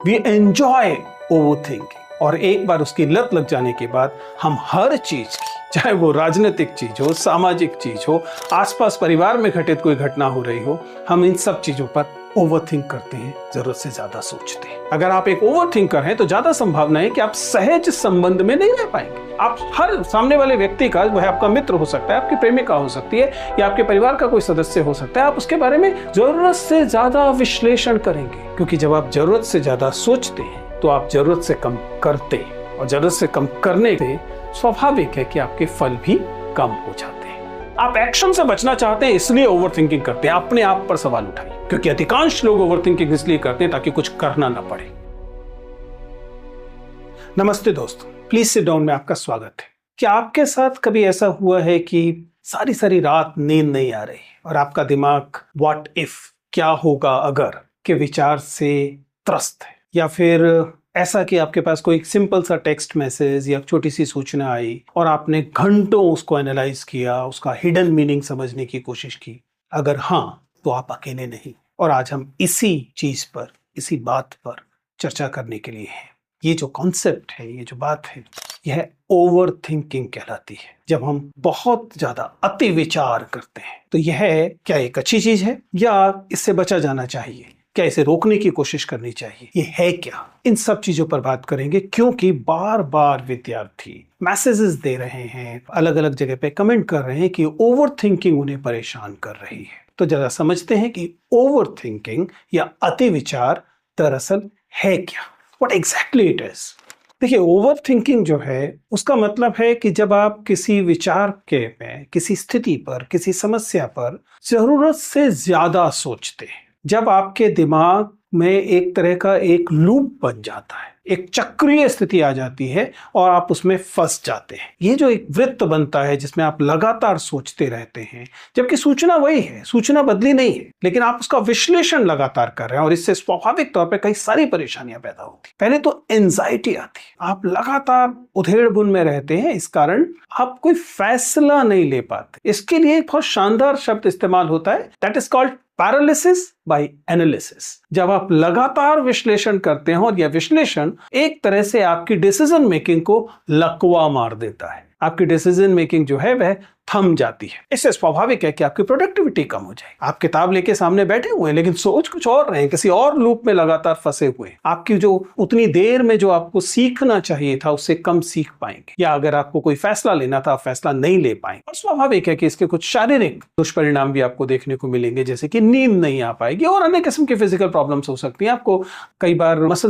We enjoy over thinking, और एक बार उसकी लत लग जाने के बाद हम हर चीज की, चाहे वो राजनीतिक चीज हो, सामाजिक चीज हो, आसपास परिवार में घटित कोई घटना हो रही हो, हम इन सब चीजों पर ओवर थिंक करते हैं, जरूरत से ज्यादा सोचते हैं। अगर आप एक ओवर थिंकर हैं तो ज्यादा संभावना है कि आप सहज संबंध में नहीं रह पाएंगे। आप हर सामने वाले व्यक्ति का, वह आपका मित्र हो सकता है, आपकी प्रेमिका हो सकती है, या आपके परिवार का कोई सदस्य हो सकता है, आप उसके बारे में जरूरत से ज्यादा विश्लेषण करेंगे। क्योंकि जब आप जरूरत से ज्यादा सोचते हैं तो आप जरूरत से कम करते हैं, और जरूरत से कम करने से स्वाभाविक है कि आपके फल भी कम हो जाते हैं। आप एक्शन से बचना चाहते हैं, इसलिए ओवर थिंकिंग करते हैं। अपने आप पर सवाल उठाइए, क्योंकि अधिकांश लोग ओवर थिंकिंग इसलिए करते हैं ताकि कुछ करना ना पड़े। नमस्ते दोस्तों, प्लीज सिट डाउन में आपका स्वागत है। क्या आपके साथ कभी ऐसा हुआ है कि सारी सारी रात नींद नहीं आ रही और आपका दिमाग व्हाट इफ, क्या होगा अगर के विचार से त्रस्त है, या फिर ऐसा कि आपके पास कोई सिंपल सा टेक्स्ट मैसेज या छोटी सी सूचना आई और आपने घंटों उसको एनालाइज किया, उसका हिडन मीनिंग समझने की कोशिश की? अगर हाँ, तो आप अकेले नहीं। और आज हम इसी चीज पर, इसी बात पर चर्चा करने के लिए हैं। ये जो कॉन्सेप्ट है, ये जो बात है, यह ओवर थिंकिंग कहलाती है। जब हम बहुत ज्यादा अति विचार करते हैं तो यह क्या एक अच्छी चीज है, या इससे बचा जाना चाहिए? क्या इसे रोकने की कोशिश करनी चाहिए? ये है क्या? इन सब चीजों पर बात करेंगे, क्योंकि बार बार विद्यार्थी मैसेजेस दे रहे हैं, अलग अलग जगह पे कमेंट कर रहे हैं कि ओवर थिंकिंग उन्हें परेशान कर रही है। तो जरा समझते हैं कि ओवर थिंकिंग या अति विचार दरअसल है क्या, व्हाट एग्जैक्टली इट इज। देखिए, ओवर थिंकिंग जो है उसका मतलब है कि जब आप किसी विचार के में, किसी स्थिति पर, किसी समस्या पर जरूरत से ज्यादा सोचते हैं, जब आपके दिमाग में एक तरह का एक लूप बन जाता है, एक चक्रीय स्थिति आ जाती है और आप उसमें फंस जाते हैं। ये जो एक वृत्त बनता है जिसमें आप लगातार सोचते रहते हैं, जबकि सूचना वही है, सूचना बदली नहीं है, लेकिन आप उसका विश्लेषण लगातार कर रहे हैं, और इससे स्वाभाविक तौर पर कई सारी परेशानियां पैदा होती। पहले तो एंजाइटी आती है, आप लगातार उधेड़-बुन में रहते हैं, इस कारण आप कोई फैसला नहीं ले पाते। इसके लिए एक बहुत शानदार शब्द इस्तेमाल होता है, that is called paralysis by analysis. जब आप लगातार विश्लेषण करते हैं और यह विश्लेषण एक तरह से आपकी डिसीजन मेकिंग को लकवा मार देता है, आपकी डिसीजन मेकिंग जो है वह थम जाती है। इससे स्वाभाविक है कि आपकी प्रोडक्टिविटी कम हो जाए। आप किताब लेके सामने बैठे हुए हैं, लेकिन सोच कुछ और रहे हैं, किसी और लूप में लगातार फंसे हुए हैं। आपकी जो उतनी देर में जो आपको सीखना चाहिए था उससे कम सीख पाएंगे, या अगर आपको कोई फैसला लेना था आप फैसला नहीं ले पाएंगे। और स्वाभाविक है कि इसके कुछ शारीरिक दुष्परिणाम भी आपको देखने को मिलेंगे, जैसे कि नींद नहीं आ पाएगी और अन्य किस्म की फिजिकल प्रॉब्लम्स हो सकती हैं। आपको कई बार मसल